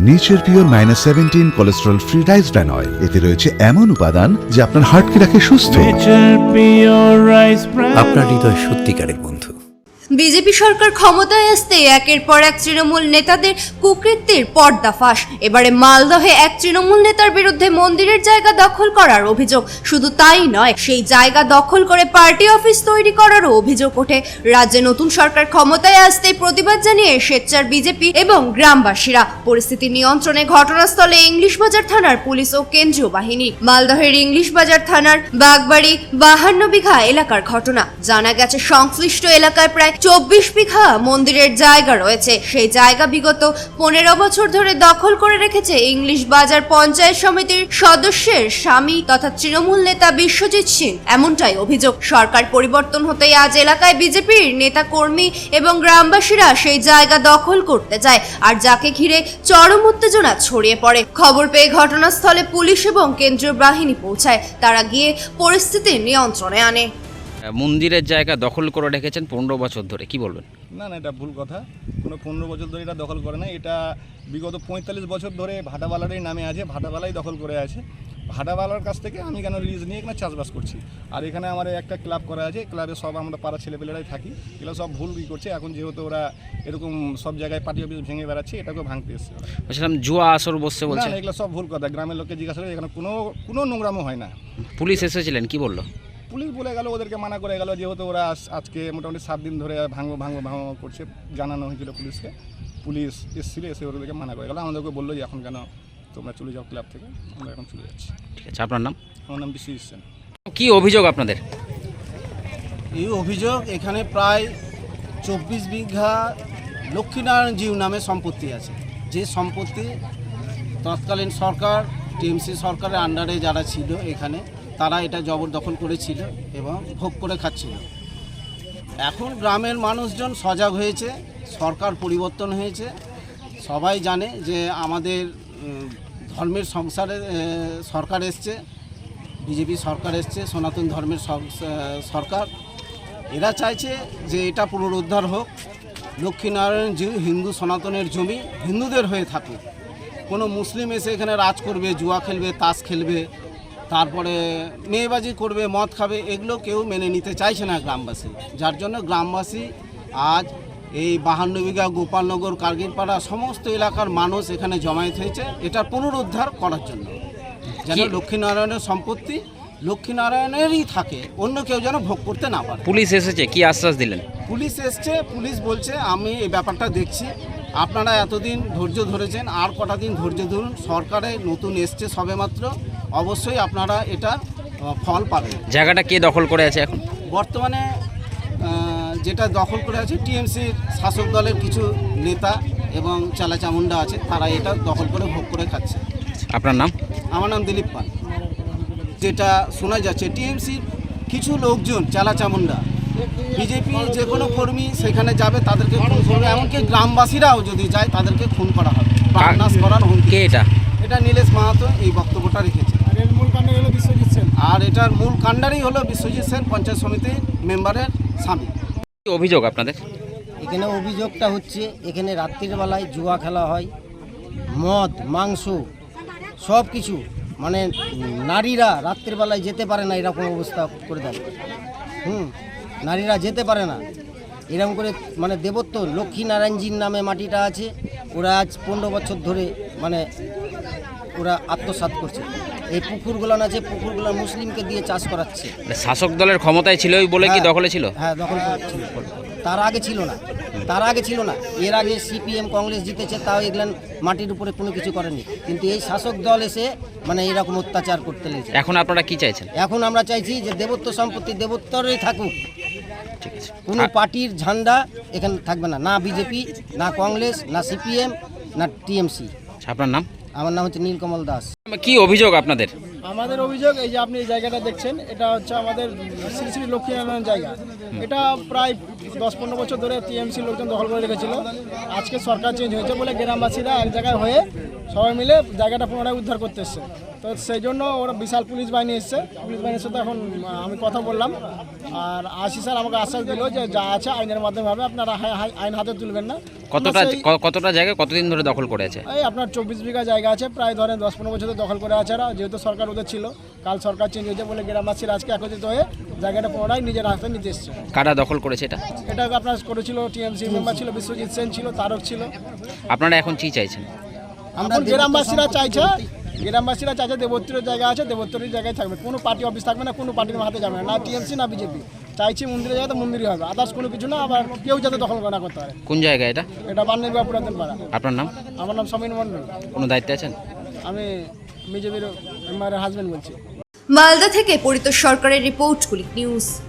Nature pure -17 cholesterol free rice bran oil. এতে রয়েছে এমন উপাদান যা আপনার হার্টকে রাখে সুস্থ। আপনার হৃদয় সত্যিকারের বন্ধু। বিজেপি সরকার ক্ষমতায় আসতে একের পর এক তৃণমূল নেতাদের কুকৃত্যের পর্দাফাঁস। এবারে মালদহে এক তৃণমূল নেতার বিরুদ্ধে মন্দিরের জায়গা দখল করার অভিযোগ। শুধু তাই নয়, সেই জায়গা দখল করে পার্টি অফিস তৈরি করারও অভিযোগ ওঠে। রাজ্যে নতুন সরকার ক্ষমতায় আসতে প্রতিবাদ জানিয়ে স্বেচ্ছার বিজেপি এবং গ্রামবাসীরা। পরিস্থিতি নিয়ন্ত্রণে ঘটনাস্থলে ইংলিশ বাজার থানার পুলিশ ও কেন্দ্রীয় বাহিনী। মালদহের ইংলিশ বাজার থানার বাগবাড়ি 52 বিঘা এলাকার ঘটনা। জানা গেছে সংশ্লিষ্ট এলাকায় প্রায় 24 বিঘা মন্দিরের জায়গা রয়েছে। সেই জায়গা বিগত 15 বছর ধরে দখল করে রেখেছে ইংলিশ বাজার পঞ্চায়েত সমিতির সদস্যের স্বামী তথা তৃণমূল নেতা বিশ্বজিৎ সিং। এমনটাই অভিযোগ। সরকার পরিবর্তন হতেই আজ এলাকায় বিজেপির নেতা কর্মী এবং গ্রামবাসীরা সেই জায়গা দখল করতে যায়, আর যাকে ঘিরে চরম উত্তেজনা ছড়িয়ে পড়ে। খবর পেয়ে ঘটনাস্থলে পুলিশ এবং কেন্দ্রীয় বাহিনী পৌঁছায়। তারা গিয়ে পরিস্থিতি নিয়ন্ত্রণে আনে। মন্দিরের জায়গা দখল করে রেখেছেন 15 বছর ধরে, কি বলবেন? না, এটা ভুল কথা। কোনো 15 বছর ধরে এটা দখল করে না। এটা বিগত 45 বছর ধরে ভাটাবালারই নামে আছে, ভাটাবালাই দখল করে আছে। ভাটাবালার কাছ থেকে আমি কেন লিজ নিয়ে এখানে চাষবাস করছি। আর এখানে আমার একটা ক্লাব করা আছে, ক্লাবে সব আমরা পাড়া ছেলেপেলেরাই থাকি। এগুলো সব ভুল করছে। এখন যেহেতু ওরা এরকম সব জায়গায় পার্টি অফিস ভেঙে বেড়াচ্ছে, এটাকেও ভাঙতে এসছে। বলছিলাম জুয়া আসর বসছে বলছে। না, এগুলো সব ভুল কথা। গ্রামের লোককে জিজ্ঞাসা করে এখানে কোনো নোংরামো হয় না। পুলিশ এসেছিলেন, কি বললো? পুলিশ বলে গেল, ওদেরকে মানা করে গেল, যেহেতু ওরা আজকে মোটামুটি 7 দিন ধরে ভাঙবো করছে। জানানো হয়েছিল পুলিশকে, পুলিশ এসেছিল, এসে ওদেরকে মানা করে গেল। আমাদেরকে বললো যে এখন কেন তোমরা চলে যাও ক্লাব থেকে। আমরা এখন চলে যাচ্ছি। ঠিক আছে, আপনার নাম? আমার নাম বিশ্বজিৎ সেন। কি অভিযোগ আপনাদের? এই অভিযোগ, এখানে প্রায় 24 বিঘা লক্ষ্মীনারায়ণ জিউ নামে সম্পত্তি আছে। যে সম্পত্তি তৎকালীন সরকার, টিএমসি সরকারের আন্ডারে যারা ছিল এখানে, তারা এটা জবরদখল করেছিল এবং ভোগ করে খাচ্ছিল। এখন গ্রামের মানুষজন সজাগ হয়েছে, সরকার পরিবর্তন হয়েছে। সবাই জানে যে আমাদের ধর্মের সংসারে সরকার এসছে, বিজেপি সরকার এসছে, সনাতন ধর্মের সরকার। এরা চাইছে যে এটা পুনরুদ্ধার হোক। লক্ষ্মীনারায়ণ জিউ হিন্দু সনাতনের জমি, হিন্দুদের হয়ে থাকুক। কোনো মুসলিম এসে এখানে রাজ করবে, জুয়া খেলবে, তাস খেলবে, তারপরে মেয়েবাজি করবে, মদ খাবে, এগুলো কেউ মেনে নিতে চাইছে না গ্রামবাসী। যার জন্য গ্রামবাসী আজ এই 52 বিঘা গোপালনগর, কার্গিলপাড়া সমস্ত এলাকার মানুষ এখানে জমায়েত হয়েছে এটা পুনরুদ্ধার করার জন্য। যেন লক্ষ্মীনারায়ণের সম্পত্তি লক্ষ্মীনারায়ণেরই থাকে, অন্য কেউ যেন ভোগ করতে না পারে। পুলিশ এসেছে, কি আশ্বাস দিলেন? পুলিশ এসছে, পুলিশ বলছে আমি এই ব্যাপারটা দেখছি। আপনারা এতদিন ধৈর্য ধরেছেন, আর কটা দিন ধৈর্য ধরুন। সরকারে নতুন এসছে সবেমাত্র, অবশ্যই আপনারা এটা ফল পাবেন। জায়গাটা কে দখল করে আছে এখন? বর্তমানে যেটা দখল করে আছে টিএমসির শাসক দলের কিছু নেতা এবং চালাচামুন্ডা আছে, তারা এটা দখল করে ভোগ করে খাচ্ছে। আপনার নাম? আমার নাম দিলীপ পাল। যেটা শোনা যাচ্ছে টিএমসির কিছু লোকজন চালাচামুন্ডা, বিজেপি যে কোনো কর্মী সেখানে যাবে তাদেরকে খুন করবে, এমনকি গ্রামবাসীরাও যদি যায় তাদেরকে খুন করা হবে, প্রাণনাশ করার হুমকি। কে এটা? এটা নীলেশ মাহাতো এই বক্তব্যটা রেখেছে। আর এটার মূল কাণ্ডারই হলো বিশ্বজিৎ সেন, পঞ্চায়েত সমিতির মেম্বারের স্বামী। কি অভিযোগ আপনাদের? এখানে অভিযোগটা হচ্ছে এখানে রাত্রির বেলায় জুয়া খেলা হয়, মদ মাংস সব কিছু, মানে নারীরা রাত্রির বেলায় যেতে পারে না, এরকম অবস্থা করে দেয়। নারীরা যেতে পারে না এরকম করে, মানে দেবত্ব লক্ষ্মীনারায়ণজির নামে মাটিটা আছে। ওরা আজ 15 বছর ধরে মানে ওরা আত্মসাৎ করছে। এই পুকুরগুলো আছে, পুকুরগুলো মুসলিমকে দিয়ে চাষ করাচ্ছে। শাসক দলের ক্ষমতায় ছিল বলে কি দখলে ছিল? হ্যাঁ, দখল ছিল। তার আগে ছিল না, এর আগে সিপিএম কংগ্রেস জিতেছে, তাও এগুলো মাটির উপরে কোনো কিছু করেনি। কিন্তু এই শাসক দল এসে মানে এরকম অত্যাচার করতে লেগেছে। এখন আপনারা কি চাইছেন? এখন আমরা চাইছি যে দেবত্ব সম্পত্তি দেবত্বরই থাকুক। ঠিক আছে। কোনো পার্টির ঝান্ডা এখানে থাকবে না, না বিজেপি, না কংগ্রেস, না সিপিএম, না টিএমসি। আপনার নাম? আমার নাম হচ্ছে নীলকমল দাস। কি অভিযোগ আপনাদের? আমাদের অভিযোগ এই যে আপনি এই জায়গাটা দেখছেন, এটা হচ্ছে আমাদের শ্রী শ্রী লক্ষ্মীনারায়ণ জায়গা। এটা প্রায় 10-15 বছর ধরে টিএমসি লোকজন দখল করে রেখেছিল। আজকে সরকার চেঞ্জ হয়েছে বলে গ্রামবাসীরা এক জায়গায় হয়ে সবাই মিলে জায়গাটা পুনরায় উদ্ধার করতে এসছে। তো সেই জন্য ওরা বিশাল পুলিশ বাহিনী এসছে। পুলিশ বাহিনীর সাথে এখন আমি কথা বললাম, আর আশিস স্যার আমাকে আশ্বাস দিল যে যা আছে আইনের মাধ্যমে হবে, আপনারা আইন হাতে তুলবেন না। কতটা জায়গা কতদিন ধরে দখল করে আছে? এই আপনার 24 বিঘা জায়গা আছে, প্রায় ধরেন 10-15 বছর ধরে দখল করে আছে। আর যেহেতু সরকার ওদের ছিল, কাল সরকার চেঞ্জ হয়েছে বলে গ্রামবাসীরা আজকে একত্রিত হয়ে জায়গাটা পুনরায় নিজের হাতে নিতে এসছে। কারা দখল করেছে এটা? এটা আপনার করেছিল টিএমসি মেম্বার ছিল, বিশ্বজিৎ সেন ছিল, তারক ছিল। আপনারা এখন কি চাইছেন? এখন গ্রামবাসীরা চাইছে দেবত্রীর জায়গা আছে, দেবত্রীর জায়গায় থাকবে, কোনো পার্টি অফিস থাকবে না, কোনো পার্টির হাতে যাবে না টিএমসি না বিজেপি। চাইছি মন্দিরের জায়গাতে মন্দিরই হবে, আদার্স কোনো কিছু না। আবার কেউ যাতে দখল না করতে পারে। কোন জায়গা এটা? এটা বান্নিবা পুরাতন পাড়া। আপনার নাম? আমার নাম সমীর মণ্ডল। কোনো দায়িত্বে আছেন? আমি বিজেপির মেম্বারের হাজবেন্ড বলছি। মালদা থেকে পরিতোষ সরকারের রিপোর্ট, কুলিক নিউজ।